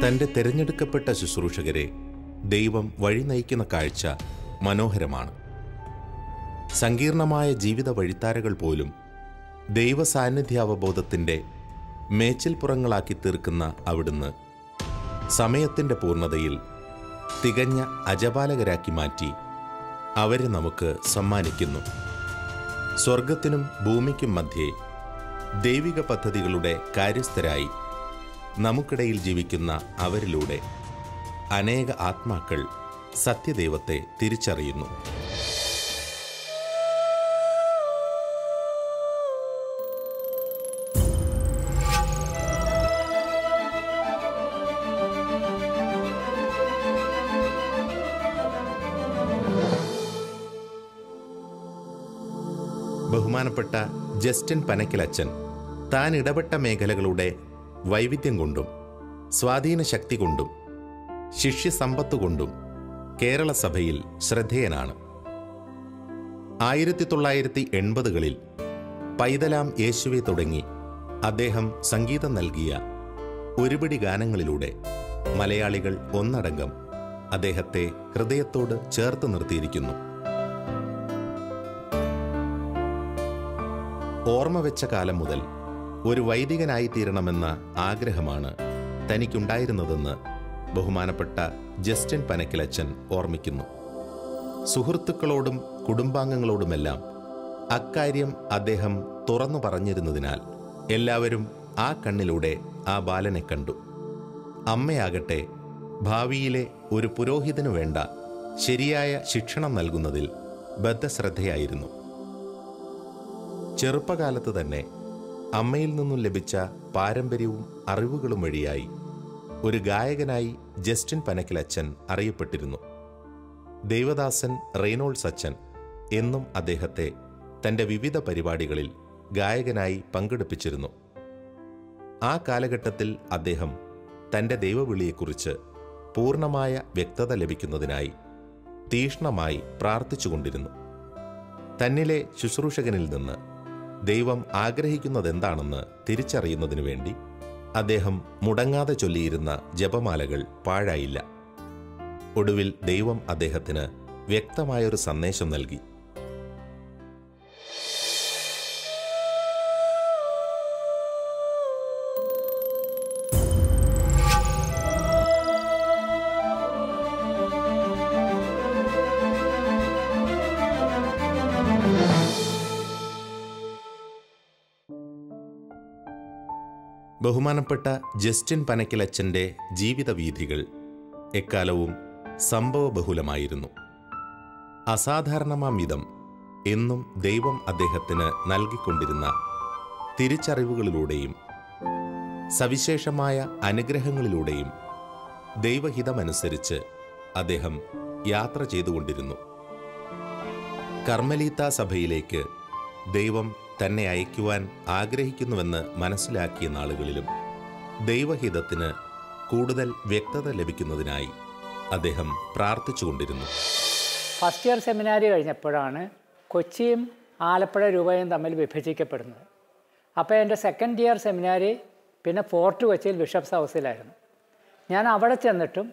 തൻ്റെ തിരഞ്ഞെടുക്കപ്പെട്ട ശുശ്രൂഷകരെ ദൈവം വഴി നയിക്കുന്ന കാഴ്ച മനോഹരമാണ്. സങ്കീർണമായ ജീവിത വഴിത്താരകൾ പോലും ദൈവസാന്നിധ്യാവബോധത്തിൻ്റെ മേച്ചിൽപ്പുറങ്ങളാക്കി തീർക്കുന്ന അവിടുന്ന് സമയത്തിൻ്റെ പൂർണ്ണതയിൽ തികഞ്ഞ അജപാലകരാക്കി മാറ്റി അവരെ നമുക്ക് സമ്മാനിക്കുന്നു. സ്വർഗത്തിനും ഭൂമിക്കും മധ്യേ ദൈവിക പദ്ധതികളുടെ കാര്യസ്ഥരായി നമുക്കിടയിൽ ജീവിക്കുന്ന അവരിലൂടെ അനേക ആത്മാക്കൾ സത്യദൈവത്തെ തിരിച്ചറിയുന്നു. ബഹുമാനപ്പെട്ട ജസ്റ്റിൻ പനക്കിലച്ചൻ താൻ ഇടപെട്ട മേഖലകളുടെ വൈവിധ്യം കൊണ്ടും സ്വാധീന ശക്തി കൊണ്ടും ശിഷ്യസമ്പത്തുകൊണ്ടും കേരള സഭയിൽ ശ്രദ്ധേയനാണ്. 1980കളിൽ പൈതലാം യേശുവെ തുടങ്ങി അദ്ദേഹം സംഗീതം നൽകിയ ഒരുപിടി ഗാനങ്ങളിലൂടെ മലയാളികൾ ഒന്നടങ്കം അദ്ദേഹത്തെ ഹൃദയത്തോട് ചേർത്ത് നിർത്തിയിരിക്കുന്നു. ഓർമ്മ വെച്ച കാലം മുതൽ ഒരു വൈദികനായിത്തീരണമെന്ന ആഗ്രഹമാണ് തനിക്കുണ്ടായിരുന്നതെന്ന് ബഹുമാനപ്പെട്ട ജസ്റ്റിൻ പനക്കിലച്ചൻ ഓർമ്മിക്കുന്നു. സുഹൃത്തുക്കളോടും കുടുംബാംഗങ്ങളോടുമെല്ലാം അക്കാര്യം അദ്ദേഹം തുറന്നു പറഞ്ഞിരുന്നതിനാൽ എല്ലാവരും ആ കണ്ണിലൂടെ ആ ബാലനെ കണ്ടു. അമ്മയാകട്ടെ ഭാവിയിലെ ഒരു പുരോഹിതനു വേണ്ട ശരിയായ ശിക്ഷണം നൽകുന്നതിൽ ബദ്ധശ്രദ്ധയായിരുന്നു. ചെറുപ്പകാലത്ത് തന്നെ അമ്മയിൽ നിന്നും ലഭിച്ച പാരമ്പര്യവും അറിവുകളും വഴിയായി ഒരു ഗായകനായി ജസ്റ്റിൻ പനക്കിലച്ചൻ അറിയപ്പെട്ടിരുന്നു. ദേവദാസൻ റെയ്നോൾഡ്സ് അച്ചൻ എന്നും അദ്ദേഹത്തെ തൻ്റെ വിവിധ പരിപാടികളിൽ ഗായകനായി പങ്കെടുപ്പിച്ചിരുന്നു. ആ കാലഘട്ടത്തിൽ അദ്ദേഹം തൻ്റെ ദൈവവിളിയെക്കുറിച്ച് പൂർണ്ണമായ വ്യക്തത ലഭിക്കുന്നതിനായി തീക്ഷ്ണമായി പ്രാർത്ഥിച്ചുകൊണ്ടിരുന്നു. തന്നിലെ ശുശ്രൂഷകനിൽ നിന്ന് ദൈവം ആഗ്രഹിക്കുന്നതെന്താണെന്ന് തിരിച്ചറിയുന്നതിനു വേണ്ടി അദ്ദേഹം മുടങ്ങാതെ ചൊല്ലിയിരുന്ന ജപമാലകൾ പാഴായില്ല. ഒടുവിൽ ദൈവം അദ്ദേഹത്തിന് വ്യക്തമായൊരു സന്ദേശം നൽകി. ബഹുമാനപ്പെട്ട ജസ്റ്റിൻ പനക്കിലച്ചൻ്റെ ജീവിതവീഥികൾ എക്കാലവും സംഭവബഹുലമായിരുന്നു. അസാധാരണമാം വിധം എന്നും ദൈവം അദ്ദേഹത്തിന് നൽകിക്കൊണ്ടിരുന്ന തിരിച്ചറിവുകളിലൂടെയും സവിശേഷമായ അനുഗ്രഹങ്ങളിലൂടെയും ദൈവഹിതമനുസരിച്ച് അദ്ദേഹം യാത്ര ചെയ്തുകൊണ്ടിരുന്നു. കർമ്മലീത്ത സഭയിലേക്ക് ദൈവം തന്നെ അയക്കുവാൻ ആഗ്രഹിക്കുന്നുവെന്ന് മനസ്സിലാക്കിയ നാളുകളിലും ദൈവഹിതത്തിന് കൂടുതൽ വ്യക്തത ലഭിക്കുന്നതിനായി അദ്ദേഹം പ്രാർത്ഥിച്ചുകൊണ്ടിരുന്നു. ഫസ്റ്റ് ഇയർ സെമിനാരി കഴിഞ്ഞപ്പോഴാണ് കൊച്ചിയും ആലപ്പുഴ രൂപയും തമ്മിൽ വിഭജിക്കപ്പെടുന്നത്. അപ്പോൾ എൻ്റെ സെക്കൻഡ് ഇയർ സെമിനാരി പിന്നെ ഫോർട്ട് കൊച്ചിയിൽ ബിഷപ്സ് ഹൗസിലായിരുന്നു. ഞാൻ അവിടെ ചെന്നിട്ടും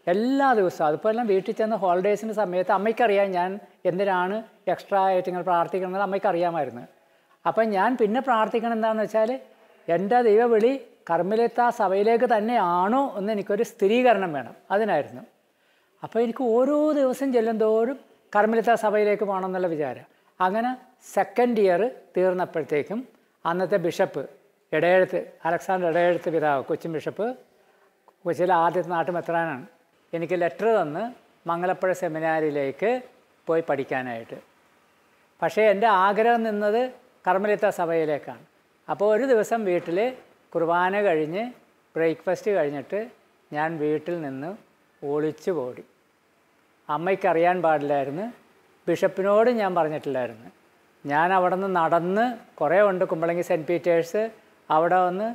എല്ലാ ദിവസവും അതുപോലെ വീട്ടിൽ ചെന്ന് ഹോളിഡേയ്സിൻ്റെ സമയത്ത് അമ്മയ്ക്കറിയാം ഞാൻ എന്തിനാണ് എക്സ്ട്രാ ആയിട്ട് ഇങ്ങനെ പ്രാർത്ഥിക്കുന്നത്, അമ്മയ്ക്കറിയാമായിരുന്നു. അപ്പം ഞാൻ പിന്നെ പ്രാർത്ഥിക്കണം എന്താണെന്ന് വെച്ചാൽ എൻ്റെ ദൈവവിളി കർമ്മലീത്ത സഭയിലേക്ക് തന്നെയാണോ എന്ന് എനിക്കൊരു സ്ഥിരീകരണം വേണം, അതിനായിരുന്നു. അപ്പോൾ എനിക്ക് ഓരോ ദിവസം ചെല്ലുന്തോറും കർമ്മലീത്ത സഭയിലേക്ക് പോകണമെന്നുള്ള വിചാരം. അങ്ങനെ സെക്കൻഡ് ഇയർ തീർന്നപ്പോഴത്തേക്കും അന്നത്തെ ബിഷപ്പ് ഇടയെഴുത്ത് അലക്സാണ്ടർ ഇടയെഴുത്ത് പിതാവ് കൊച്ചിൻ ബിഷപ്പ്, കൊച്ചിയിലെ ആദ്യത്തെ നാട്ടുമെത്രാനാണ്, എനിക്ക് ലെറ്റർ തന്ന് മംഗലപ്പുഴ സെമിനാരിയിലേക്ക് പോയി പഠിക്കാനായിട്ട്. പക്ഷേ എൻ്റെ ആഗ്രഹം നിന്നത് കർമ്മലീത്ത സഭയിലേക്കാണ്. അപ്പോൾ ഒരു ദിവസം വീട്ടിൽ കുർബാന കഴിഞ്ഞ് ബ്രേക്ക്ഫാസ്റ്റ് കഴിഞ്ഞിട്ട് ഞാൻ വീട്ടിൽ നിന്ന് ഒളിച്ചു പോടി. അമ്മയ്ക്കറിയാൻ പാടില്ലായിരുന്നു, ബിഷപ്പിനോട് ഞാൻ പറഞ്ഞിട്ടില്ലായിരുന്നു. ഞാൻ അവിടെ നിന്ന് നടന്ന് കുറേ ഉണ്ട്, കുമ്പളങ്ങി സെൻറ്റ് പീറ്റേഴ്സ്, അവിടെ വന്ന്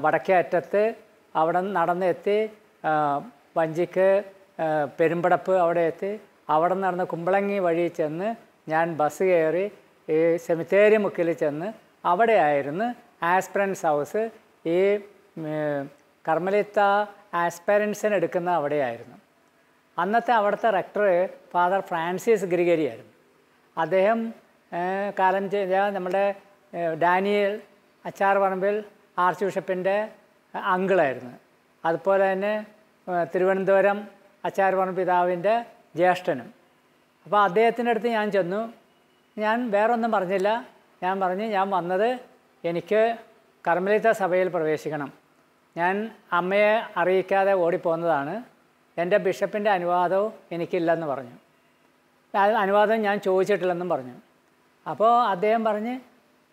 വടക്കേ അറ്റത്ത് അവിടെ നടന്ന് എത്തി, വഞ്ചിക്ക് പെരുമ്പടപ്പ് അവിടെ എത്തി, അവിടെ നടന്ന് കുമ്പളങ്ങി വഴി ചെന്ന് ഞാൻ ബസ് കയറി ഈ സെമിത്തേരി മുക്കിൽ ചെന്ന് അവിടെയായിരുന്നു ആസ്പിറൻസ് ഹൗസ്. ഈ കർമ്മലീത്ത ആസ്പയറൻസിന് എടുക്കുന്ന അവിടെയായിരുന്നു. അന്നത്തെ അവിടുത്തെ റെക്ടർ ഫാദർ ഫ്രാൻസിസ് ഗ്രിഗരി ആയിരുന്നു. അദ്ദേഹം കാലം ചെയ്ത നമ്മുടെ ഡാനിയൽ അച്ചാർപറമ്പിൽ ആർച്ച് ബിഷപ്പിൻ്റെ അങ്കിളായിരുന്നു. അതുപോലെ തന്നെ തിരുവനന്തപുരം അച്ചാർപറമ്പ് പിതാവിൻ്റെ ജ്യേഷ്ഠനും. അപ്പോൾ അദ്ദേഹത്തിൻ്റെ അടുത്ത് ഞാൻ ചെന്നു. ഞാൻ വേറൊന്നും പറഞ്ഞില്ല. ഞാൻ പറഞ്ഞു, ഞാൻ വന്നത് എനിക്ക് കർമ്മലീത്ത സഭയിൽ പ്രവേശിക്കണം. ഞാൻ അമ്മയെ അറിയിക്കാതെ ഓടിപ്പോന്നതാണ്. എൻ്റെ ബിഷപ്പിൻ്റെ അനുവാദവും എനിക്കില്ലെന്ന് പറഞ്ഞു. അനുവാദം ഞാൻ ചോദിച്ചിട്ടില്ലെന്നും പറഞ്ഞു. അപ്പോൾ അദ്ദേഹം പറഞ്ഞ്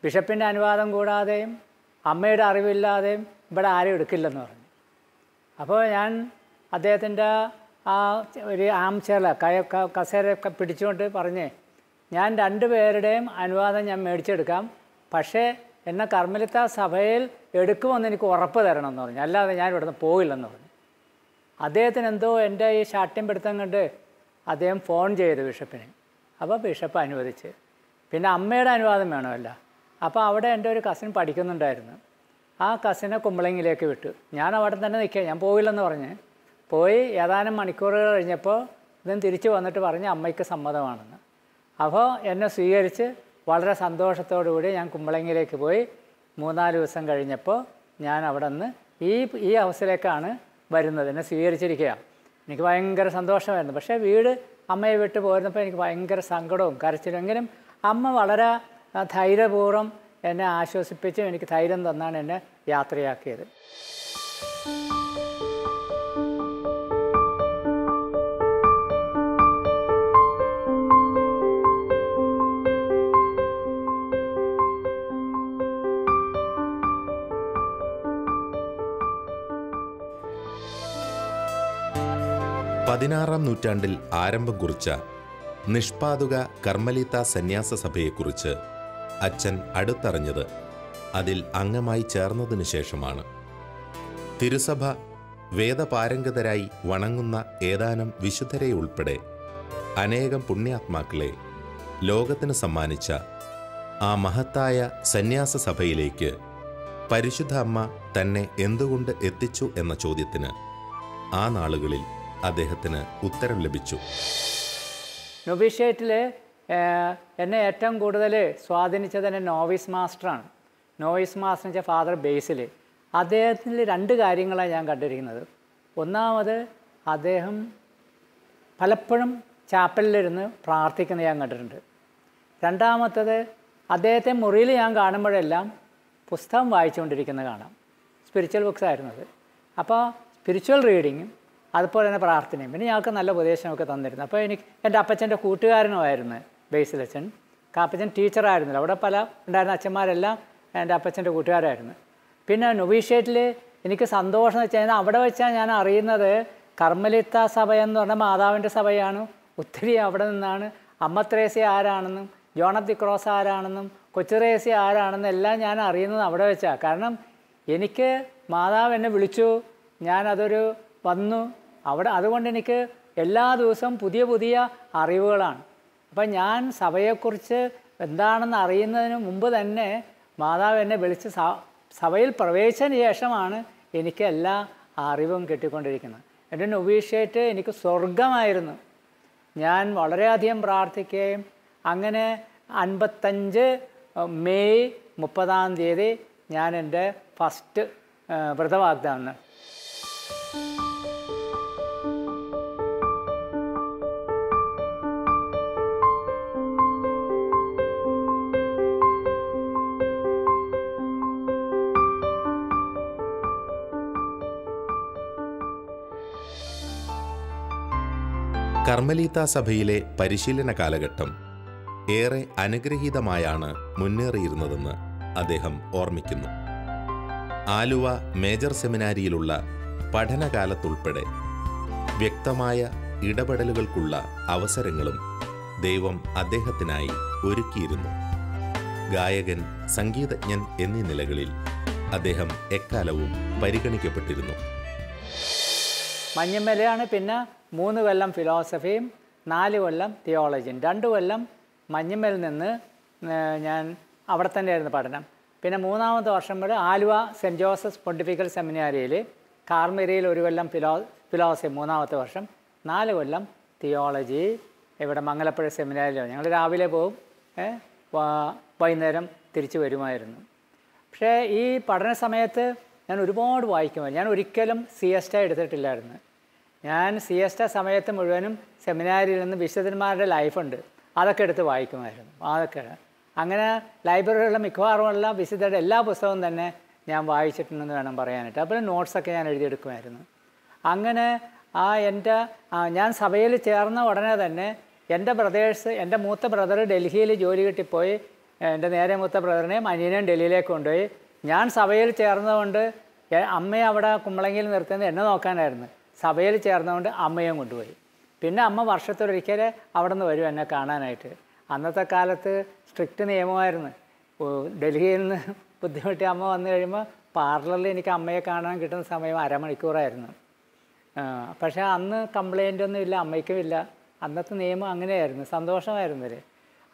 ബിഷപ്പിൻ്റെ അനുവാദം കൂടാതെയും അമ്മയുടെ അറിവില്ലാതെയും ഇവിടെ ആരും എടുക്കില്ലെന്ന് പറഞ്ഞു. അപ്പോൾ ഞാൻ അദ്ദേഹത്തിൻ്റെ ആ ഒരു ആം ചെയറിൽ കസേരയൊക്കെ പിടിച്ചുകൊണ്ട് പറഞ്ഞ്, ഞാൻ 2 പേരുടെയും അനുവാദം ഞാൻ മേടിച്ചെടുക്കാം, പക്ഷേ എന്നെ കർമ്മലിത്ത സഭയിൽ എടുക്കുമെന്ന് എനിക്ക് ഉറപ്പ് തരണമെന്ന് പറഞ്ഞു, അല്ലാതെ ഞാൻ ഇവിടുന്ന് പോയില്ലെന്ന് പറഞ്ഞു. അദ്ദേഹത്തിന് എന്തോ എൻ്റെ ഈ ശാഠ്യം പിടുത്തം കണ്ട് അദ്ദേഹം ഫോൺ ചെയ്തു ബിഷപ്പിന്. അപ്പോൾ ബിഷപ്പ് അനുവദിച്ച്. പിന്നെ അമ്മയുടെ അനുവാദം വേണമല്ലോ. അപ്പോൾ അവിടെ എൻ്റെ ഒരു കസിൻ പഠിക്കുന്നുണ്ടായിരുന്നു. ആ കസിനെ കുമ്പളങ്ങിലേക്ക് വിട്ടു. ഞാൻ അവിടെ തന്നെ നിൽക്കുക, ഞാൻ പോയില്ലെന്ന് പറഞ്ഞ് പോയി. ഏതാനും മണിക്കൂറുകൾ കഴിഞ്ഞപ്പോൾ ഇതും തിരിച്ച് വന്നിട്ട് പറഞ്ഞ് അമ്മയ്ക്ക് സമ്മതമാണെന്ന്. അപ്പോൾ എന്നെ സ്വീകരിച്ച് വളരെ സന്തോഷത്തോടുകൂടി ഞാൻ കുമ്പളങ്ങിലേക്ക് പോയി. 3-4 ദിവസം കഴിഞ്ഞപ്പോൾ ഞാൻ അവിടെ നിന്ന് ഈ ഹൗസിലേക്കാണ് വരുന്നത്. എന്നെ സ്വീകരിച്ചിരിക്കുക. എനിക്ക് ഭയങ്കര സന്തോഷമായിരുന്നു. പക്ഷേ വീട് അമ്മയെ വിട്ട് പോരുന്നപ്പോൾ എനിക്ക് ഭയങ്കര സങ്കടവും കരച്ചിലും. എങ്കിലും അമ്മ വളരെ ധൈര്യപൂർവ്വം എന്നെ ആശ്വസിപ്പിച്ചും എനിക്ക് ധൈര്യം തന്നാണ് എന്നെ യാത്രയാക്കിയത്. പതിനാറാം നൂറ്റാണ്ടിൽ ആരംഭം കുറിച്ച നിഷ്പാതുക കർമ്മലീത്ത സന്യാസ സഭയെക്കുറിച്ച് അച്ഛൻ അടുത്തറിഞ്ഞത് അതിൽ അംഗമായി ചേർന്നതിനു ശേഷമാണ്. തിരുസഭ വേദപാരംഗതരായി വണങ്ങുന്ന ഏതാനും വിശുദ്ധരെ ഉൾപ്പെടെ അനേകം പുണ്യാത്മാക്കളെ ലോകത്തിന് സമ്മാനിച്ച ആ മഹത്തായ സന്യാസ സഭയിലേക്ക് പരിശുദ്ധ അമ്മ തന്നെ എന്തുകൊണ്ട് എത്തിച്ചു എന്ന ചോദ്യത്തിന് ആ നാളുകളിൽ അദ്ദേഹത്തിന് ഉത്തരം ലഭിച്ചു. നൊവിഷ്യേറ്റിൽ എന്നെ ഏറ്റവും കൂടുതൽ സ്വാധീനിച്ചത് തന്നെ നോവിസ് മാസ്റ്ററാണ്. നോവിസ് മാസ്റ്റർ എന്ന് വെച്ചാൽ ഫാദർ ബേസിൽ. അദ്ദേഹത്തിൽ 2 കാര്യങ്ങളാണ് ഞാൻ കണ്ടിരിക്കുന്നത്. ഒന്നാമത്, അദ്ദേഹം പലപ്പോഴും ചാപ്പലിലിരുന്ന് പ്രാർത്ഥിക്കുന്നത് ഞാൻ കണ്ടിട്ടുണ്ട്. രണ്ടാമത്തത്, അദ്ദേഹത്തെ മുറിയിൽ ഞാൻ കാണുമ്പോഴെല്ലാം പുസ്തകം വായിച്ചുകൊണ്ടിരിക്കുന്നത് കാണാം. സ്പിരിച്വൽ ബുക്സ് ആയിരുന്നത്. അപ്പോൾ സ്പിരിച്വൽ റീഡിങ്ങും അതുപോലെ തന്നെ പ്രാർത്ഥനയും. പിന്നെ ഞങ്ങൾക്ക് നല്ല ഉപദേശമൊക്കെ തന്നിരുന്നു. അപ്പോൾ എൻ്റെ അപ്പച്ചൻ്റെ കൂട്ടുകാരനുമായിരുന്നു ബേസിലച്ഛൻ. അപ്പച്ചൻ ടീച്ചറായിരുന്നില്ല. അവിടെ പല ഉണ്ടായിരുന്ന അച്ഛന്മാരെല്ലാം എൻ്റെ അപ്പച്ചൻ്റെ കൂട്ടുകാരായിരുന്നു. പിന്നെ നൊവിഷ്യേറ്റിൽ എനിക്ക് സന്തോഷം എന്ന് വെച്ച് കഴിഞ്ഞാൽ അവിടെ വെച്ചാൽ ഞാൻ അറിയുന്നത് കർമ്മലിത്ത സഭ എന്ന് പറഞ്ഞാൽ മാതാവിൻ്റെ സഭയാണ്. ഒത്തിരി അവിടെ നിന്നാണ് അമ്മ ത്രേസ്യ ആരാണെന്നും ജോൺ ഓഫ് ദി ക്രോസ് ആരാണെന്നും കൊച്ചു ത്രേസ്യ ആരാണെന്നും എല്ലാം ഞാൻ അറിയുന്നത് അവിടെ വെച്ചാണ്. കാരണം എനിക്ക് മാതാവ് എന്നെ വിളിച്ചു, ഞാനതൊരു വന്നു അവിടെ. അതുകൊണ്ട് എനിക്ക് എല്ലാ ദിവസവും പുതിയ പുതിയ അറിവുകളാണ്. അപ്പം ഞാൻ സഭയെക്കുറിച്ച് എന്താണെന്ന് അറിയുന്നതിന് മുമ്പ് തന്നെ മാതാവ് എന്നെ വിളിച്ച് സഭയിൽ പ്രവേശിച്ചതിന് ശേഷമാണ് എനിക്ക് എല്ലാ അറിവും കിട്ടിക്കൊണ്ടിരിക്കുന്നത്. എൻ്റെ നൊവിഷ്യേറ്റ് എനിക്ക് സ്വർഗമായിരുന്നു. ഞാൻ വളരെയധികം പ്രാർത്ഥിക്കുകയും അങ്ങനെ 55 മെയ് 30 ഞാൻ എൻ്റെ ഫസ്റ്റ് വ്രതവാഗ്ദാനം. കർമ്മലീത്ത സഭയിലെ പരിശീലന കാലഘട്ടം ഏറെ അനുഗ്രഹീതമായാണ് മുന്നേറിയിരുന്നതെന്ന് അദ്ദേഹം ഓർമ്മിക്കുന്നു. ആലുവ മേജർ സെമിനാരിയിലുള്ള പഠനകാലത്തുൾപ്പെടെ വ്യക്തമായ ഇടപെടലുകൾക്കുള്ള അവസരങ്ങളും ദൈവം അദ്ദേഹത്തിനായി ഒരുക്കിയിരുന്നു. ഗായകൻ, സംഗീതജ്ഞൻ എന്നീ നിലകളിൽ അദ്ദേഹം എക്കാലവും പരിഗണിക്കപ്പെട്ടിരുന്നു. മഞ്ഞമ്മലയാണ്. പിന്നെ 3 കൊല്ലം ഫിലോസഫിയും 4 കൊല്ലം തിയോളജിയും. 2 കൊല്ലം മഞ്ഞമ്മൽ നിന്ന് ഞാൻ അവിടെ തന്നെയായിരുന്നു പഠനം. പിന്നെ 3-ാമത്തെ വർഷം വരെ ആലുവ സെൻറ്റ് ജോസഫ്സ് പൊണ്ടിഫിക്കൽ സെമിനാരിയിൽ കാർമേരിയിൽ 1 കൊല്ലം ഫിലോസഫി 3-ാമത്തെ വർഷം, 4 കൊല്ലം തിയോളജി ഇവിടെ മംഗലപ്പുഴ സെമിനാരിലാണ്. ഞങ്ങൾ രാവിലെ പോവും, വൈകുന്നേരം തിരിച്ചു വരുമായിരുന്നു. പക്ഷേ ഈ പഠന സമയത്ത് ഞാൻ ഒരുപാട് വായിക്കുമായിരുന്നു. ഞാൻ ഒരിക്കലും സിയസ്റ്റ എടുത്തിട്ടില്ലായിരുന്നു. ഞാൻ സിയസ്റ്റ സമയത്ത് മുഴുവനും സെമിനാരിയിൽ നിന്ന് വിശുദ്ധന്മാരുടെ ലൈഫുണ്ട്, അതൊക്കെ എടുത്ത് വായിക്കുമായിരുന്നു. അതൊക്കെ അങ്ങനെ ലൈബ്രറിയിലുള്ള മിക്കവാറുമുള്ള വിശുദ്ധരുടെ എല്ലാ പുസ്തകവും തന്നെ ഞാൻ വായിച്ചിട്ടുണ്ടെന്ന് വേണം പറയാനായിട്ട്. അപ്പോൾ നോട്ട്സൊക്കെ ഞാൻ എഴുതിയെടുക്കുമായിരുന്നു. അങ്ങനെ ഞാൻ സഭയിൽ ചേർന്ന ഉടനെ തന്നെ എൻ്റെ ബ്രദേഴ്സ്, എൻ്റെ മൂത്ത ബ്രദർ ഡൽഹിയിൽ ജോലി കിട്ടിപ്പോയി. എൻ്റെ നേരെ മൂത്ത ബ്രദറിനെയും അനിയനെയും ഡൽഹിയിലേക്ക് കൊണ്ടുപോയി. ഞാൻ സഭയിൽ ചേർന്നതുകൊണ്ട് അമ്മയെ അവിടെ കുമ്പളങ്ങിയിൽ നിർത്തുന്നത് എന്നെ നോക്കാനായിരുന്നു. സഭയിൽ ചേർന്നതുകൊണ്ട് അമ്മയും കൊണ്ടുപോയി. പിന്നെ അമ്മ വർഷത്തിലൊരിക്കൽ അവിടെ നിന്ന് വരും എന്നെ കാണാനായിട്ട്. അന്നത്തെ കാലത്ത് സ്ട്രിക്റ്റ് നിയമമായിരുന്നു. ഡൽഹിയിൽ നിന്ന് ബുദ്ധിമുട്ടി അമ്മ വന്നു കഴിയുമ്പോൾ പാർലറിൽ എനിക്ക് അമ്മയെ കാണാൻ കിട്ടുന്ന സമയം അരമണിക്കൂറായിരുന്നു. പക്ഷേ അന്ന് കംപ്ലൈൻ്റ് ഒന്നും ഇല്ല, അമ്മയ്ക്കും ഇല്ല. അന്നത്തെ നിയമം അങ്ങനെയായിരുന്നു, സന്തോഷമായിരുന്നില്ലേ.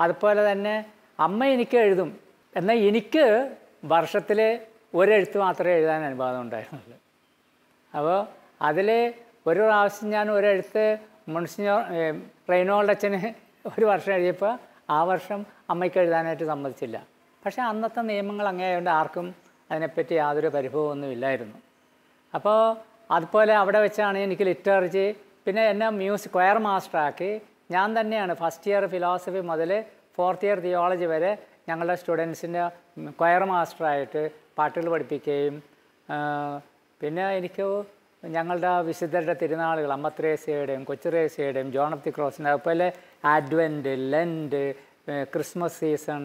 അതുപോലെ തന്നെ അമ്മ എനിക്ക് എഴുതും, എന്നാൽ എനിക്ക് വർഷത്തിൽ ഒരെഴുത്ത് മാത്രമേ എഴുതാൻ അനുവാദം ഉണ്ടായിരുന്നുള്ളൂ. അപ്പോൾ അതിൽ ഒരു പ്രാവശ്യം ഞാൻ ഒരെഴുത്ത് മുൻസിഞ്ഞോർ റെയ്നോൾഡ് അച്ഛന് ഒരു വർഷം എഴുതിയപ്പോൾ ആ വർഷം അമ്മയ്ക്ക് എഴുതാനായിട്ട് സമ്മതിച്ചില്ല. പക്ഷേ അന്നത്തെ നിയമങ്ങൾ അങ്ങനെയായതുകൊണ്ട് ആർക്കും അതിനെപ്പറ്റി യാതൊരു പരിഭവമൊന്നും ഇല്ലായിരുന്നു. അപ്പോൾ അതുപോലെ അവിടെ വെച്ചാണ് എനിക്ക് ലിറ്ററേച്ചർ, പിന്നെ എന്നെ ക്വയർ മാസ്റ്ററാക്കി. ഞാൻ തന്നെയാണ് ഫസ്റ്റ് ഇയർ ഫിലോസഫി മുതൽ 4th ഇയർ തിയോളജി വരെ ഞങ്ങളുടെ സ്റ്റുഡൻസിൻ്റെ ക്വയർ മാസ്റ്ററായിട്ട് പാട്ടുകൾ പഠിപ്പിക്കുകയും പിന്നെ എനിക്ക് ഞങ്ങളുടെ വിശുദ്ധരുടെ തിരുനാളുകൾ അമ്മത്രേസ്യയുടെയും കൊച്ചുത്രേസ്യയുടെയും ജോൺ ഓഫ് ദി ക്രോസിൻ്റെ അതുപോലെ അഡ്വൻറ്റ്, ലെൻറ്റ്, ക്രിസ്മസ് സീസൺ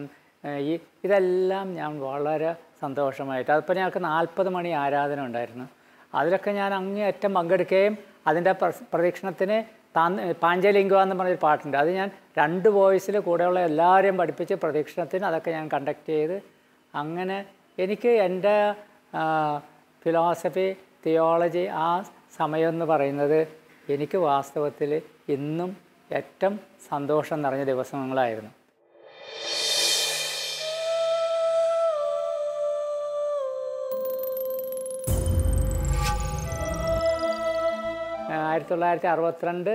ഇതെല്ലാം ഞാൻ വളരെ സന്തോഷമായിട്ട്, അതിപ്പോൾ ഞങ്ങൾക്ക് 40 മണി ആരാധന ഉണ്ടായിരുന്നു. അതിലൊക്കെ ഞാൻ അങ്ങേയറ്റം പങ്കെടുക്കുകയും അതിൻ്റെ പ്രദക്ഷിണത്തിന് പാഞ്ചലിംഗ എന്ന് പറഞ്ഞൊരു പാട്ടുണ്ട്, അത് ഞാൻ 2 വോയിസിൽ കൂടെയുള്ള എല്ലാവരെയും പഠിപ്പിച്ച് പ്രദക്ഷിണത്തിന് അതൊക്കെ ഞാൻ കണ്ടക്ട് ചെയ്ത് അങ്ങനെ എനിക്ക് എൻ്റെ ഫിലോസഫി തിയോളജി ആ സമയം എന്ന് പറയുന്നത് എനിക്ക് വാസ്തവത്തിൽ ഇന്നും ഏറ്റവും സന്തോഷം നിറഞ്ഞ ദിവസങ്ങളായിരുന്നു. ആയിരത്തി 1962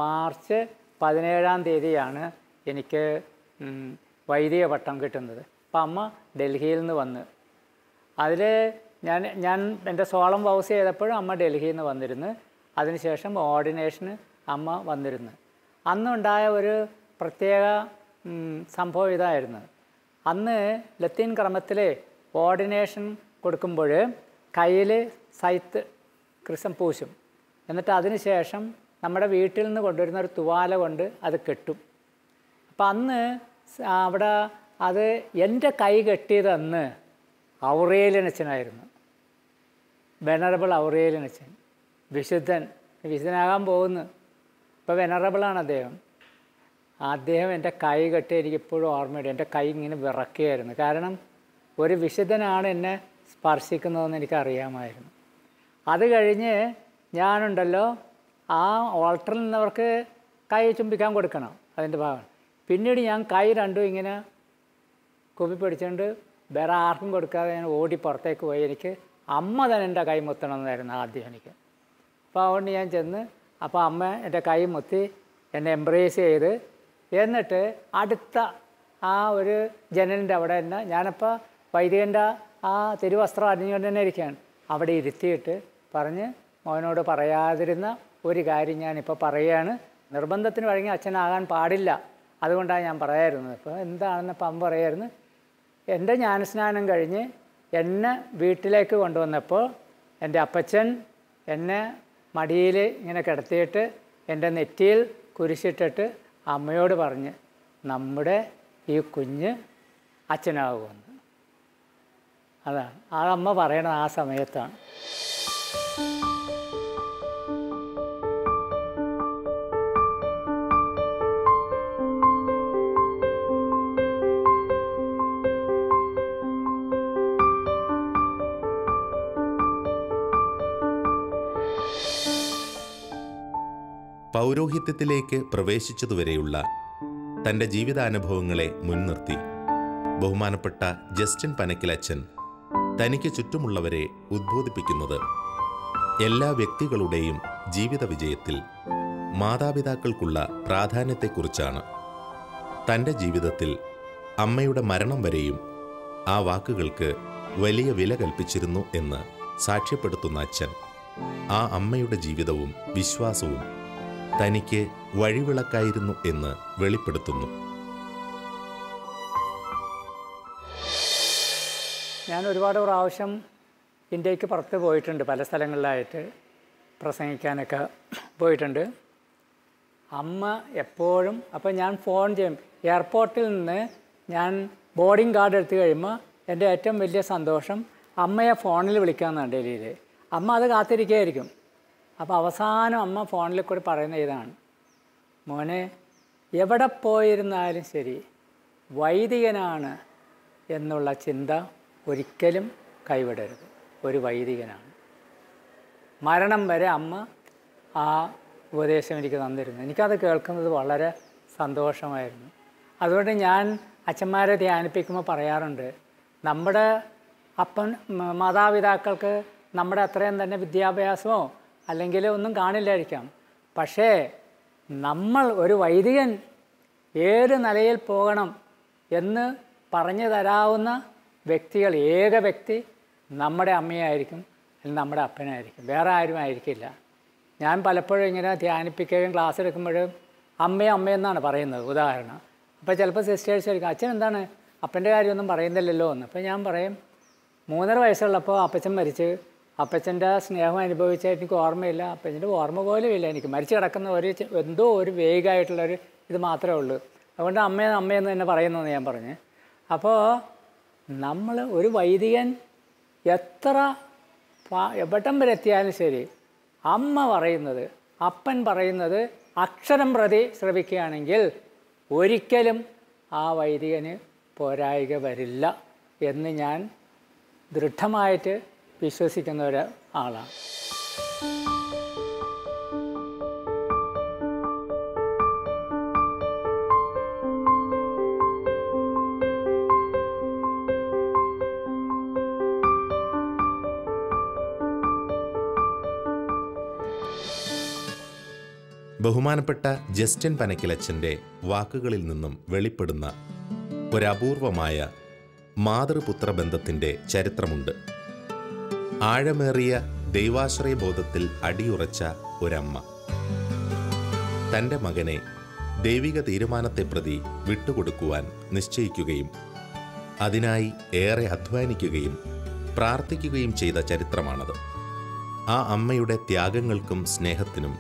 മാർച്ച് 17-ാം തീയതിയാണ് എനിക്ക് വൈദിക പട്ടം കിട്ടുന്നത്. അപ്പം അമ്മ ഡൽഹിയിൽ നിന്ന് വന്ന് അതിൽ ഞാൻ എൻ്റെ സോളം വൗസ് ചെയ്തപ്പോഴും അമ്മ ഡൽഹിയിൽ നിന്ന് വന്നിരുന്നു. അതിനുശേഷം ഓർഡിനേഷന് അമ്മ വന്നിരുന്നു. അന്നുണ്ടായ ഒരു പ്രത്യേക സംഭവം ഇതായിരുന്നു. അന്ന് ലത്തീൻ ക്രമത്തിൽ ഓർഡിനേഷൻ കൊടുക്കുമ്പോൾ കയ്യിൽ സൈത്ത് ക്രിസം പൂശും. എന്നിട്ട് അതിന് ശേഷം നമ്മുടെ വീട്ടിൽ നിന്ന് കൊണ്ടുവരുന്ന ഒരു തുവാല കൊണ്ട് അത് കെട്ടും. അപ്പം അന്ന് അവിടെ അത് എൻ്റെ കൈ കെട്ടിയത് അന്ന് ഔറേലിയനച്ഛനായിരുന്നു. വെനറബിൾ ഔറേലിയനച്ഛൻ, വിശുദ്ധനാകാൻ പോകുന്നു. ഇപ്പോൾ വെനറബിളാണ് അദ്ദേഹം. അദ്ദേഹം എൻ്റെ കൈ കെട്ടി എനിക്കിപ്പോഴും ഓർമ്മയുണ്ട്. എൻ്റെ കൈ ഇങ്ങനെ വിറക്കുകയായിരുന്നു. കാരണം ഒരു വിശുദ്ധനാണ് എന്നെ സ്പർശിക്കുന്നതെന്ന് എനിക്കറിയാമായിരുന്നു. അത് കഴിഞ്ഞ് ഞാനുണ്ടല്ലോ ആ ഓൾട്ടറിൽ നിന്നവർക്ക് കൈ ചുംബിക്കാൻ കൊടുക്കണം, അതിൻ്റെ ഭാഗമാണ്. പിന്നീട് ഞാൻ കൈ രണ്ടും ഇങ്ങനെ കുപ്പി പിടിച്ചുകൊണ്ട് വേറെ ആർക്കും കൊടുക്കാതെ ഞാൻ ഓടി പുറത്തേക്ക് പോയി. എനിക്ക് അമ്മ തന്നെ എൻ്റെ കൈ മുത്തണമെന്നായിരുന്നു ആദ്യം എനിക്ക്. അപ്പോൾ അതുകൊണ്ട് ഞാൻ ചെന്ന് അപ്പോൾ അമ്മ എൻ്റെ കൈ മുത്തി എന്നെ എംബ്രേസ് ചെയ്ത് എന്നിട്ട് അടുത്ത ആ ഒരു ജനലിൻ്റെ അവിടെ തന്നെ ഞാനപ്പോൾ വൈദികൻ്റെ ആ തിരുവസ്ത്രം അണിഞ്ഞുകൊണ്ട് തന്നെ ഇരിക്കുകയാണ്. അവിടെ ഇരുത്തിയിട്ട് പറഞ്ഞ് മോനോട് പറയാതിരുന്ന ഒരു കാര്യം ഞാനിപ്പോൾ പറയുകയാണ്. നിർബന്ധത്തിന് വഴങ്ങി അച്ഛനാകാൻ പാടില്ല, അതുകൊണ്ടാണ് ഞാൻ പറയായിരുന്നത്. ഇപ്പോൾ എന്താണെന്ന് അപ്പം പറയായിരുന്നു. എൻ്റെ ജ്ഞാനസ്നാനം കഴിഞ്ഞ് എന്നെ വീട്ടിലേക്ക് കൊണ്ടുവന്നപ്പോൾ എൻ്റെ അപ്പച്ചൻ എന്നെ മടിയിൽ ഇങ്ങനെ കിടത്തിയിട്ട് എൻ്റെ നെറ്റിയിൽ കുരിശിട്ടിട്ട് അമ്മയോട് പറഞ്ഞ് നമ്മുടെ ഈ കുഞ്ഞ് അച്ഛനാകുമെന്ന്. അതാണ് ആ അമ്മ പറയണത് ആ സമയത്താണ്. പൗരോഹിത്യത്തിലേക്ക് പ്രവേശിച്ചതുവരെയുള്ള തൻ്റെ ജീവിതാനുഭവങ്ങളെ മുൻനിർത്തി ബഹുമാനപ്പെട്ട ജസ്റ്റിൻ പനക്കിലച്ചൻ തനിക്ക് ചുറ്റുമുള്ളവരെ ഉദ്ബോധിപ്പിക്കുന്നത് എല്ലാ വ്യക്തികളുടെയും ജീവിത വിജയത്തിൽ മാതാപിതാക്കൾക്കുള്ള പ്രാധാന്യത്തെക്കുറിച്ചാണ്. തൻ്റെ ജീവിതത്തിൽ അമ്മയുടെ മരണം വരെയും ആ വാക്കുകൾക്ക് വലിയ വില കൽപ്പിച്ചിരുന്നു എന്ന് സാക്ഷ്യപ്പെടുത്തുന്ന അച്ഛൻ ആ അമ്മയുടെ ജീവിതവും വിശ്വാസവും തനിക്ക് വഴിവിളക്കായിരുന്നു എന്ന് വെളിപ്പെടുത്തുന്നു. ഞാൻ ഒരുപാട് പ്രാവശ്യം ഇന്ത്യക്ക് പുറത്ത് പോയിട്ടുണ്ട്, പല സ്ഥലങ്ങളിലായിട്ട് പ്രസംഗിക്കാനൊക്കെ പോയിട്ടുണ്ട്. അമ്മ എപ്പോഴും, അപ്പോൾ ഞാൻ ഫോൺ ചെയ്യും, എയർപോർട്ടിൽ നിന്ന് ഞാൻ ബോർഡിംഗ് കാർഡ് എടുത്തു കഴിയുമ്പോൾ എൻ്റെ ഏറ്റവും വലിയ സന്തോഷം അമ്മയെ ഫോണിൽ വിളിക്കാമെന്നാണ് ഡൽഹിയിൽ. അമ്മ അത് കാത്തിരിക്കുകയായിരിക്കും. അപ്പോൾ അവസാനം അമ്മ ഫോണിൽ കൂടി പറയുന്ന ഇതാണ്, മോനെ എവിടെ പോയിരുന്നാലും ശരി വൈദികനാണ് എന്നുള്ള ചിന്ത ഒരിക്കലും കൈവിടരുത്. ഒരു വൈദികനാണ്. മരണം വരെ അമ്മ ആ ഉപദേശം എനിക്ക് തന്നിരുന്നു. എനിക്കത് കേൾക്കുന്നത് വളരെ സന്തോഷമായിരുന്നു. അതുകൊണ്ട് ഞാൻ അച്ഛന്മാരെ ധ്യാനിപ്പിക്കുമ്പോൾ പറയാറുണ്ട്, നമ്മുടെ മാതാപിതാക്കൾക്ക് നമ്മുടെ അത്രയും തന്നെ വിദ്യാഭ്യാസമോ അല്ലെങ്കിൽ ഒന്നും കാണില്ലായിരിക്കാം, പക്ഷേ നമ്മൾ ഒരു വൈദികൻ ഏത് നിലയിൽ പോകണം എന്ന് പറഞ്ഞു തരാവുന്ന വ്യക്തികൾ, ഏക വ്യക്തി നമ്മുടെ അമ്മയായിരിക്കും, അല്ലെങ്കിൽ നമ്മുടെ അപ്പനായിരിക്കും, വേറെ ആരും ആയിരിക്കില്ല. ഞാൻ പലപ്പോഴും ഇങ്ങനെ ധ്യാനിപ്പിക്കുകയും ക്ലാസ് എടുക്കുമ്പോഴും അമ്മയെന്നാണ് പറയുന്നത്, ഉദാഹരണം. അപ്പോൾ ചിലപ്പോൾ സിസ്റ്റേഴ്സ് ആയിരിക്കും, അച്ഛൻ എന്താണ് അപ്പൻ്റെ കാര്യമൊന്നും പറയുന്നില്ലല്ലോ എന്ന്. അപ്പോൾ ഞാൻ പറയും, 3.5 വയസ്സുള്ളപ്പോൾ അപ്പച്ചൻ മരിച്ച്, അപ്പച്ചൻ്റെ സ്നേഹം അനുഭവിച്ചാൽ എനിക്ക് ഓർമ്മയില്ല, അപ്പച്ചൻ്റെ ഓർമ്മ പോലും ഇല്ല എനിക്ക്. മരിച്ചു കിടക്കുന്ന എന്തോ ഒരു വേഗമായിട്ടുള്ളൊരു ഇത് മാത്രമേ ഉള്ളൂ. അതുകൊണ്ട് അമ്മയെന്ന് തന്നെ പറയുന്നു ഞാൻ പറഞ്ഞ്. അപ്പോൾ നമ്മൾ ഒരു വൈദികൻ എവിടം വരെ എത്തിയാലും ശരി, അമ്മ പറയുന്നത്, അപ്പൻ പറയുന്നത് അക്ഷരം പ്രതി ശ്രവിക്കുകയാണെങ്കിൽ ഒരിക്കലും ആ വൈദികന് പോരായ്ക വരില്ല എന്ന് ഞാൻ ദൃഢമായിട്ട് വിശ്വസിക്കുന്ന ഒരാളാണ്. ബഹുമാനപ്പെട്ട ജസ്റ്റിൻ പനക്കിലച്ചൻ്റെ വാക്കുകളിൽ നിന്നും വെളിപ്പെടുന്ന ഒരപൂർവമായ മാതൃപുത്ര ബന്ധത്തിൻ്റെ ചരിത്രമുണ്ട്. ആഴമേറിയ ദൈവാശ്രയബോധത്തിൽ അടിയുറച്ച ഒരമ്മ തൻ്റെ മകനെ ദൈവിക തീരുമാനത്തെ പ്രതി വിട്ടുകൊടുക്കുവാൻ നിശ്ചയിക്കുകയും അതിനായി ഏറെ അധ്വാനിക്കുകയും പ്രാർത്ഥിക്കുകയും ചെയ്ത ചരിത്രമാണത്. ആ അമ്മയുടെ ത്യാഗങ്ങൾക്കും സ്നേഹത്തിനും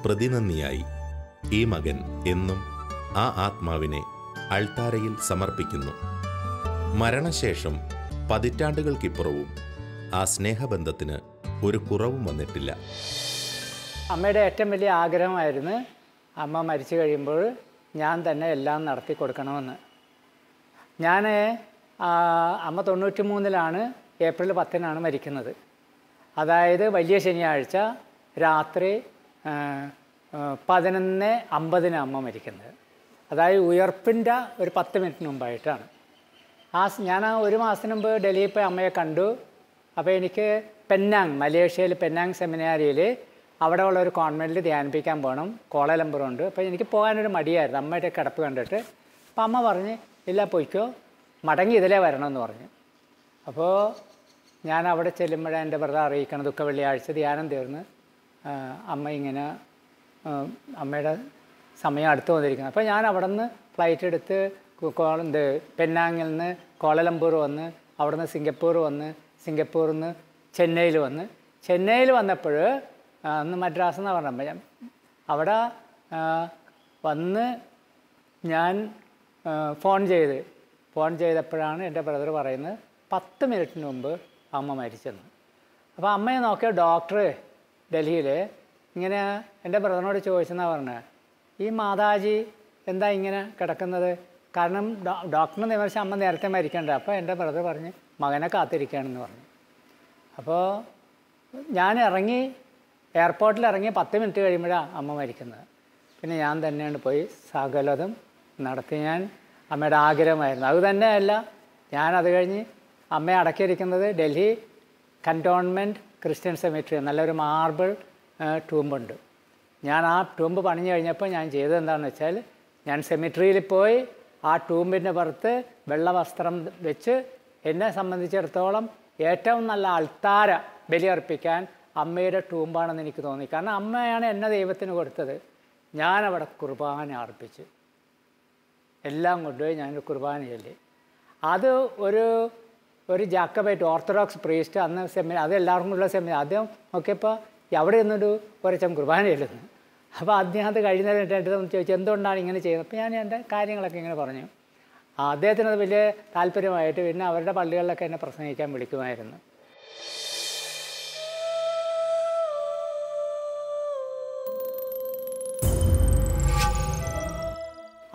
പ്രതിനന്ദിയായി ഈ മകൻ എന്നും ആ ആത്മാവിനെ അൾത്താരയിൽ സമർപ്പിക്കുന്നു. മരണശേഷം പതിറ്റാണ്ടുകൾക്കിപ്പുറവും ആ സ്നേഹബന്ധത്തിന് ഒരു കുറവും വന്നിട്ടില്ല. അമ്മയുടെ ഏറ്റവും വലിയ ആഗ്രഹമായിരുന്നു അമ്മ മരിച്ചു കഴിയുമ്പോൾ ഞാൻ തന്നെ എല്ലാം നടത്തി കൊടുക്കണമെന്ന്. അമ്മ 93 ഏപ്രിൽ 10 മരിക്കുന്നത്. അതായത് വലിയ ശനിയാഴ്ച രാത്രി 11:50 അമ്മ മരിക്കുന്നത്. അതായത് ഉയർപ്പിൻ്റെ ഒരു 10 മിനിറ്റ് മുമ്പായിട്ടാണ്. ഞാൻ 1 മാസത്തിന് മുമ്പ് ഡൽഹിയിൽ പോയി അമ്മയെ കണ്ടു. അപ്പോൾ എനിക്ക് പെന്നാങ്, മലേഷ്യയിൽ പെന്നാങ് സെമിനാരിയിൽ അവിടെ ഉള്ള ഒരു കോൺവെൻറ്റിൽ ധ്യാനിപ്പിക്കാൻ പോകണം, കോളലംപുറുണ്ട്. അപ്പോൾ എനിക്ക് പോകാനൊരു മടിയായിരുന്നു അമ്മയുടെ കിടപ്പ് കണ്ടിട്ട്. അപ്പോൾ അമ്മ പറഞ്ഞ്, ഇല്ല പോയിക്കോ, മടങ്ങി ഇതിലേ വരണമെന്ന് പറഞ്ഞു. അപ്പോൾ ഞാൻ അവിടെ ചെല്ലുമ്പോഴേ എൻ്റെ ബ്രദർ അറിയിക്കണം, ദുഃഖ വെള്ളിയാഴ്ച ധ്യാനം തീർന്ന് അമ്മ ഇങ്ങനെ അമ്മയുടെ സമയം അടുത്ത് വന്നിരിക്കുന്നത്. അപ്പോൾ ഞാൻ അവിടെ നിന്ന് ഫ്ലൈറ്റ് എടുത്ത് പെന്നാങ്ങിൽ നിന്ന് കോളലംപൂർ വന്ന്, അവിടെ നിന്ന് സിംഗപ്പൂർ വന്ന്, സിംഗപ്പൂരിൽ നിന്ന് ചെന്നൈയിൽ വന്നപ്പോൾ അന്ന് മദ്രാസ് എന്നാണ് പറഞ്ഞപ്പോൾ അവിടെ വന്ന് ഞാൻ ഫോൺ ചെയ്തപ്പോഴാണ് എൻ്റെ ബ്രദർ പറയുന്നത് 10 മിനിറ്റിന് മുമ്പ് അമ്മ മരിച്ചെന്ന്. അപ്പോൾ അമ്മയെ നോക്കിയ ഡോക്ടർ ഡൽഹിയിൽ ഇങ്ങനെ എൻ്റെ ബ്രദറിനോട് ചോദിച്ചെന്നാണ് പറഞ്ഞത്, ഈ മാതാജി എന്താ ഇങ്ങനെ കിടക്കുന്നത്? കാരണം ഡോക്ടറിനെ നിവർത്തിച്ച് അമ്മ നേരത്തെ മരിക്കേണ്ട. അപ്പോൾ എൻ്റെ ബ്രദർ പറഞ്ഞ് മകനെ കാത്തിരിക്കുകയാണെന്ന് പറഞ്ഞു. അപ്പോൾ ഞാൻ എയർപോർട്ടിൽ ഇറങ്ങി 10 മിനിറ്റ് കഴിയുമ്പോഴാണ് അമ്മ മരിക്കുന്നത്. പിന്നെ ഞാൻ തന്നെയാണ് പോയി സകലതും നടത്തി. ഞാൻ അമ്മയുടെ ആഗ്രഹമായിരുന്നു. അത് തന്നെയല്ല, ഞാനത് കഴിഞ്ഞ് അമ്മയെ അടക്കിയിരിക്കുന്നത് ഡൽഹി കൻറ്റോൺമെൻറ്റ് ക്രിസ്ത്യൻ സെമിട്രി, നല്ലൊരു മാർബിൾ ടൂമ്പുണ്ട്. ഞാൻ ആ ടൂമ്പ് പണിഞ്ഞു കഴിഞ്ഞപ്പോൾ ഞാൻ ചെയ്തത് എന്താണെന്ന് വെച്ചാൽ, ഞാൻ സെമിട്രിയിൽ പോയി ആ ടൂമ്പിൻ്റെ പുറത്ത് വെള്ള വസ്ത്രം വെച്ച്, എന്നെ സംബന്ധിച്ചിടത്തോളം ഏറ്റവും നല്ല അൾത്താര ബലിയർപ്പിക്കാൻ അമ്മയുടെ ടൂമ്പാണെന്ന് എനിക്ക് തോന്നി. കാരണം അമ്മയാണ് എന്നെ ദൈവത്തിന് കൊടുത്തത്. ഞാനവിടെ കുർബാന അർപ്പിച്ചു, എല്ലാം കൊണ്ടുപോയി ഞാനൊരു കുർബാന ചൊല്ലി. അത് ഒരു ജാക്കബൈറ്റ് ഓർത്തഡോക്സ് പ്രീസ്റ്റ് അന്ന് അത് എല്ലാവർക്കും ഉള്ള ആദ്യം നോക്കിയപ്പോൾ അവിടെ നിന്നൊരു ഒരച്ചം കുർബാന ചൊല്ലുന്നു. അപ്പോൾ അദ്ദേഹം അത് കഴിഞ്ഞിട്ട് എൻ്റെ അടുത്ത് ചോദിച്ചു എന്തുകൊണ്ടാണ് ഇങ്ങനെ ചെയ്യുന്നത്. അപ്പോൾ ഞാൻ എൻ്റെ കാര്യങ്ങളൊക്കെ ഇങ്ങനെ പറഞ്ഞു. അദ്ദേഹത്തിനത് വലിയ താല്പര്യമായിട്ട് പിന്നെ അവരുടെ പള്ളികളിലൊക്കെ എന്നെ പ്രസംഗിക്കാൻ വിളിക്കുമായിരുന്നു.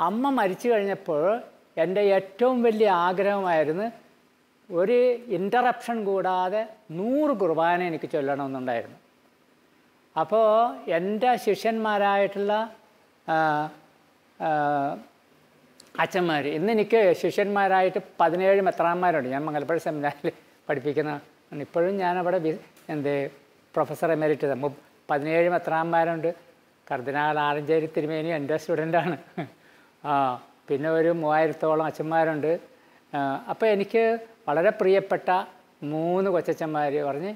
അമ്മ മരിച്ചു കഴിഞ്ഞപ്പോൾ എൻ്റെ ഏറ്റവും വലിയ ആഗ്രഹമായിരുന്നു ഒരു ഇൻ്ററപ്ഷൻ കൂടാതെ 100 കുർബാന എനിക്ക് ചൊല്ലണമെന്നുണ്ടായിരുന്നു. അപ്പോൾ എൻ്റെ ശിഷ്യന്മാരായിട്ടുള്ള അച്ഛന്മാർ, ഇന്ന് എനിക്ക് ശിഷ്യന്മാരായിട്ട് 17 മെത്രാന്മാരുണ്ട്. ഞാൻ മംഗലപ്പുഴ സെമിനാറിൽ പഠിപ്പിക്കുന്ന, ഇപ്പോഴും ഞാനവിടെ പ്രൊഫസർ എമരിറ്റ്. 17 മെത്രാന്മാരുണ്ട്. കർദിനാൾ ആലഞ്ചേരി തിരുമേനി എൻ്റെ സ്റ്റുഡൻ്റാണ്. പിന്നെ ഒരു 3000-ഓളം അച്ഛന്മാരുണ്ട്. അപ്പോൾ എനിക്ക് വളരെ പ്രിയപ്പെട്ട 3 കൊച്ചച്ഛന്മാർ പറഞ്ഞ്,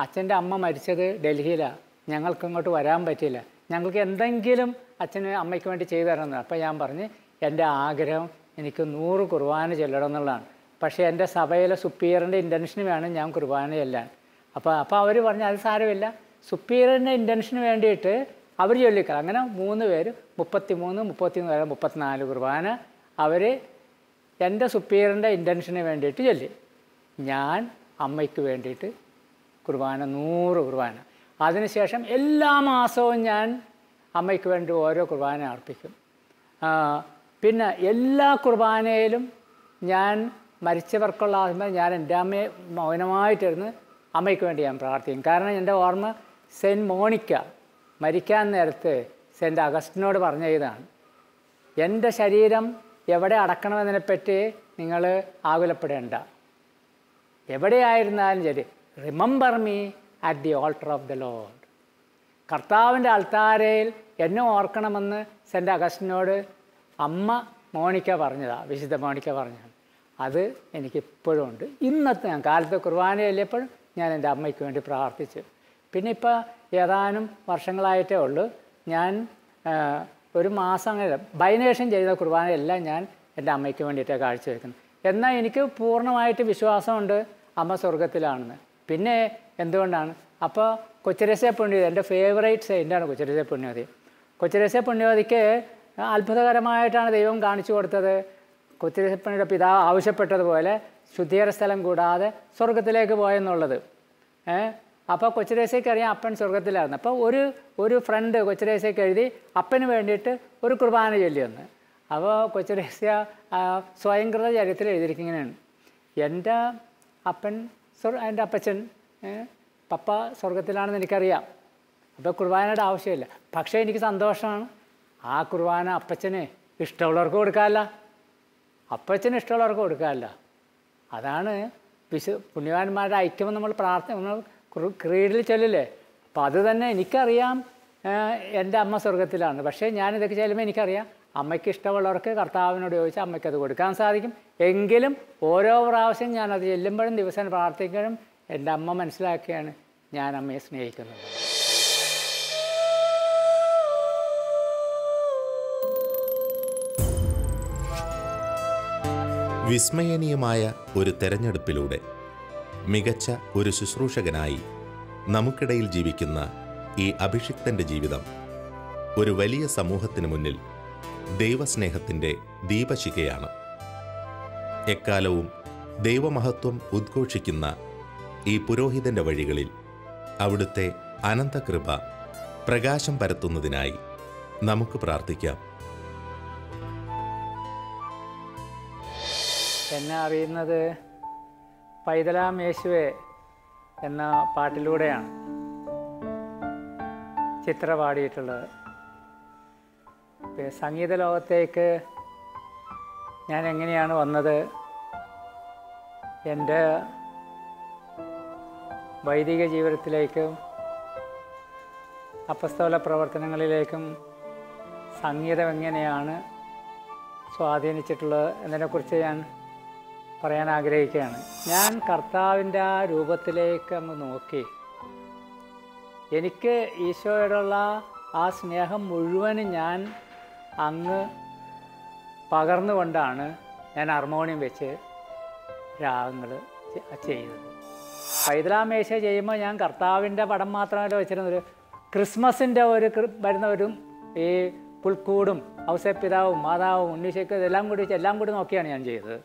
അച്ഛൻ്റെ അമ്മ മരിച്ചത് ഡൽഹിയിലാണ്, ഞങ്ങൾക്ക് ഇങ്ങോട്ട് വരാൻ പറ്റില്ല, ഞങ്ങൾക്ക് എന്തെങ്കിലും അച്ഛന് അമ്മയ്ക്ക് വേണ്ടി ചെയ്തു തരണമെന്ന്. അപ്പോൾ ഞാൻ പറഞ്ഞ് എൻ്റെ ആഗ്രഹം എനിക്ക് 100 കുർബാന ചൊല്ലണം എന്നുള്ളതാണ്. പക്ഷേ എൻ്റെ സഭയിലെ സുപ്പീരിയറിൻ്റെ ഇൻറ്റൻഷന് വേണം ഞാൻ കുർബാന ചെല്ലാൻ. അപ്പോൾ അവർ പറഞ്ഞു അത് സാരമില്ല, സുപ്പീരിയറിൻ്റെ ഇൻറ്റൻഷന് വേണ്ടിയിട്ട് അവർ ചൊല്ലിക്കാം. അങ്ങനെ 3 പേര് 33 വരെ 34 കുർബാന അവർ എൻ്റെ സുപ്പീരിയറിൻ്റെ ഇൻറ്റൻഷന് വേണ്ടിയിട്ട് ചൊല്ലി. ഞാൻ അമ്മയ്ക്ക് വേണ്ടിയിട്ട് കുർബാന 100 കുർബാന. അതിനുശേഷം എല്ലാ മാസവും ഞാൻ അമ്മയ്ക്ക് വേണ്ടി ഓരോ കുർബാന അർപ്പിക്കും. പിന്നെ എല്ലാ കുർബാനയിലും ഞാൻ മരിച്ചവർക്കുള്ള ഞാൻ എൻ്റെ അമ്മയെ മൗനമായിട്ടിരുന്ന് അമ്മയ്ക്ക് വേണ്ടി ഞാൻ പ്രാർത്ഥിക്കും. കാരണം എൻ്റെ ഓർമ്മ സെൻറ്റ് മോണിക്ക മരിക്കാൻ നേരത്ത് സെൻറ്റ് അഗസ്റ്റിനോട് പറഞ്ഞ ഇതാണ്, എൻ്റെ ശരീരം എവിടെ അടക്കണമെന്നതിനെപ്പറ്റി നിങ്ങൾ ആകുലപ്പെടേണ്ട, എവിടെയായിരുന്നാലും ശരി, remember me at the alter of the Lord. കർത്താവിൻ്റെ അൾത്താരയിൽ എന്നെ ഓർക്കണമെന്ന് സെൻറ്റ് അഗസ്റ്റിനോട് അമ്മ മോണിക്ക പറഞ്ഞതാണ്, വിശുദ്ധ മോണിക്ക പറഞ്ഞതാണ്. അത് എനിക്കിപ്പോഴും ഉണ്ട്. ഇന്നത്തെ ഞാൻ കാലത്ത് കുർബാന ചൊല്ലിയപ്പോഴും ഞാൻ എൻ്റെ അമ്മയ്ക്ക് വേണ്ടി പ്രാർത്ഥിച്ചു. പിന്നെ ഇപ്പോൾ ഏതാനും വർഷങ്ങളായിട്ടേ ഉള്ളൂ ഞാൻ ഒരു മാസം അങ്ങനെ ബൈനേഷൻ ചെയ്ത കുർബാനയെല്ലാം ഞാൻ എൻ്റെ അമ്മയ്ക്ക് വേണ്ടിയിട്ടാണ് കാഴ്ചവെക്കുന്നത്. എന്നാൽ എനിക്ക് പൂർണ്ണമായിട്ട് വിശ്വാസമുണ്ട് അമ്മ സ്വർഗത്തിലാണെന്ന്. പിന്നെ എന്തുകൊണ്ടാണ്? അപ്പോൾ കൊച്ചുരസ്യ പുണ്യവതി എൻ്റെ ഫേവറേറ്റ് സെയിൻ്റാണ് കൊച്ചുരസ്യ പുണ്യവതി. കൊച്ചുരസ്യ പുണ്യവതിക്ക് അത്ഭുതകരമായിട്ടാണ് ദൈവം കാണിച്ചു കൊടുത്തത്. കൊച്ചുരസ്യ പുണ്യവതിയുടെ പിതാവ് ആവശ്യപ്പെട്ടതുപോലെ ശുദ്ധീകര സ്ഥലം കൂടാതെ സ്വർഗത്തിലേക്ക് പോയെന്നുള്ളത്. അപ്പോൾ കൊച്ചുരേശയ്ക്ക് അറിയാം അപ്പൻ സ്വർഗത്തിലായിരുന്നു. അപ്പോൾ ഒരു ഫ്രണ്ട് കൊച്ചുരേശയ്ക്ക് എഴുതി അപ്പന് വേണ്ടിയിട്ട് ഒരു കുർബാന ചൊല്ലിയെന്ന്. അപ്പോൾ കൊച്ചുരേസ്യ സ്വയംകൃത ചരിത്രത്തിൽ എഴുതിയിരിക്കുന്നതാണ്, എൻ്റെ അപ്പച്ചൻ പപ്പ സ്വർഗത്തിലാണെന്ന് എനിക്കറിയാം, അപ്പോൾ കുർബാനയുടെ ആവശ്യമില്ല. പക്ഷേ എനിക്ക് സന്തോഷമാണ്, ആ കുർബാന അപ്പച്ചന് ഇഷ്ടമുള്ളവർക്ക് കൊടുക്കാമല്ല, അപ്പച്ചന് ഇഷ്ടമുള്ളവർക്ക് കൊടുക്കാമല്ല. അതാണ് പുണ്യവാന്മാരുടെ ഐക്യം നമ്മൾ നമ്മൾ ക്രീഡിൽ ചൊല്ലില്ലേ. അപ്പോൾ അത് തന്നെ എനിക്കറിയാം എൻ്റെ അമ്മ സ്വർഗത്തിലാണ്. പക്ഷേ ഞാനിതൊക്കെ ചെല്ലുമ്പോൾ എനിക്കറിയാം അമ്മയ്ക്ക് ഇഷ്ടമുള്ളവർക്ക് കർത്താവിനോട് ചോദിച്ചാൽ അമ്മയ്ക്കത് കൊടുക്കാൻ സാധിക്കും. എങ്കിലും ഓരോ പ്രാവശ്യം ഞാനത് ചെല്ലുമ്പോഴും ദിവസം പ്രാർത്ഥിക്കുമ്പോഴും എൻ്റെ അമ്മ മനസ്സിലാക്കിയാണ് ഞാൻ അമ്മയെ സ്നേഹിക്കുന്നത്. വിസ്മയനീയമായ ഒരു തെരഞ്ഞെടുപ്പിലൂടെ മികച്ച ഒരു ശുശ്രൂഷകനായി നമുക്കിടയിൽ ജീവിക്കുന്ന ഈ അഭിഷിക്തൻ്റെ ജീവിതം ഒരു വലിയ സമൂഹത്തിന് മുന്നിൽ ദൈവസ്നേഹത്തിൻ്റെ ദീപശിഖയാണ്. എക്കാലവും ദൈവമഹത്വം ഉദ്ഘോഷിക്കുന്ന ഈ പുരോഹിതൻ്റെ വഴികളിൽ അവിടുത്തെ അനന്തകൃപ പ്രകാശം പരത്തുന്നതിനായി നമുക്ക് പ്രാർത്ഥിക്കാം. എന്നെ അറിയുന്നത് പൈതലാം യേശുവേ എന്ന പാട്ടിലൂടെയാണ് ചിത്ര പാടിയിട്ടുള്ളത്. സംഗീത ലോകത്തേക്ക് ഞാൻ എങ്ങനെയാണ് വന്നത്? എൻ്റെ വൈദിക ജീവിതത്തിലേക്കും അപ്പസ്തോല പ്രവർത്തനങ്ങളിലേക്കും സംഗീതം എങ്ങനെയാണ് സ്വാധീനിച്ചിട്ടുള്ളത് എന്നതിനെക്കുറിച്ച് ഞാൻ പറയാൻ ആഗ്രഹിക്കുകയാണ്. ഞാൻ കർത്താവിൻ്റെ ആ രൂപത്തിലേക്ക് അങ്ങ് നോക്കി എനിക്ക് ഈശോയോടുള്ള ആ സ്നേഹം മുഴുവനും ഞാൻ അങ്ങ് പകർന്നുകൊണ്ടാണ് ഞാൻ ഹാർമോണിയം വെച്ച് രാഗങ്ങൾ ചെയ്യുന്നത്. പൈതലാമേശ ചെയ്യുമ്പോൾ ഞാൻ കർത്താവിൻ്റെ പടം മാത്രമല്ല വെച്ചിരുന്നത്. ക്രിസ്മസിൻ്റെ വരുന്ന ഒരു ഈ പുൽക്കൂടും ഔസേപ്പിതാവും മാതാവും ഉണ്ണീശയ്ക്കും ഇതെല്ലാം കൂടി നോക്കിയാണ് ഞാൻ ചെയ്തത്.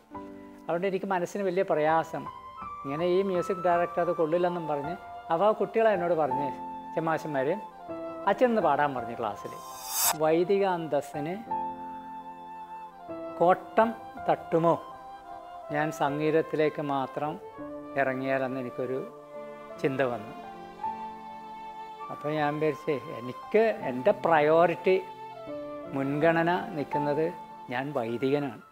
അതുകൊണ്ട് എനിക്ക് മനസ്സിന് വലിയ പ്രയാസം. ഇങ്ങനെ ഈ മ്യൂസിക് ഡയറക്ടർ അത് കൊള്ളില്ലെന്നും പറഞ്ഞ് അപ്പോൾ കുട്ടികളെ എന്നോട് പറഞ്ഞ് ചെമ്മാശന്മാർ അച്ഛനൊന്ന് പാടാൻ പറഞ്ഞു ക്ലാസ്സിൽ. വൈദിക അന്തസ്സിന് കോട്ടം തട്ടുമോ ഞാൻ സംഗീതത്തിലേക്ക് മാത്രം ഇറങ്ങിയാലെന്ന് എനിക്കൊരു ചിന്ത വന്നു. അപ്പോൾ ഞാൻ വിചാരിച്ചേ എനിക്ക് എൻ്റെ പ്രയോറിറ്റി മുൻഗണന നിൽക്കുന്നത് ഞാൻ വൈദികനാണ്.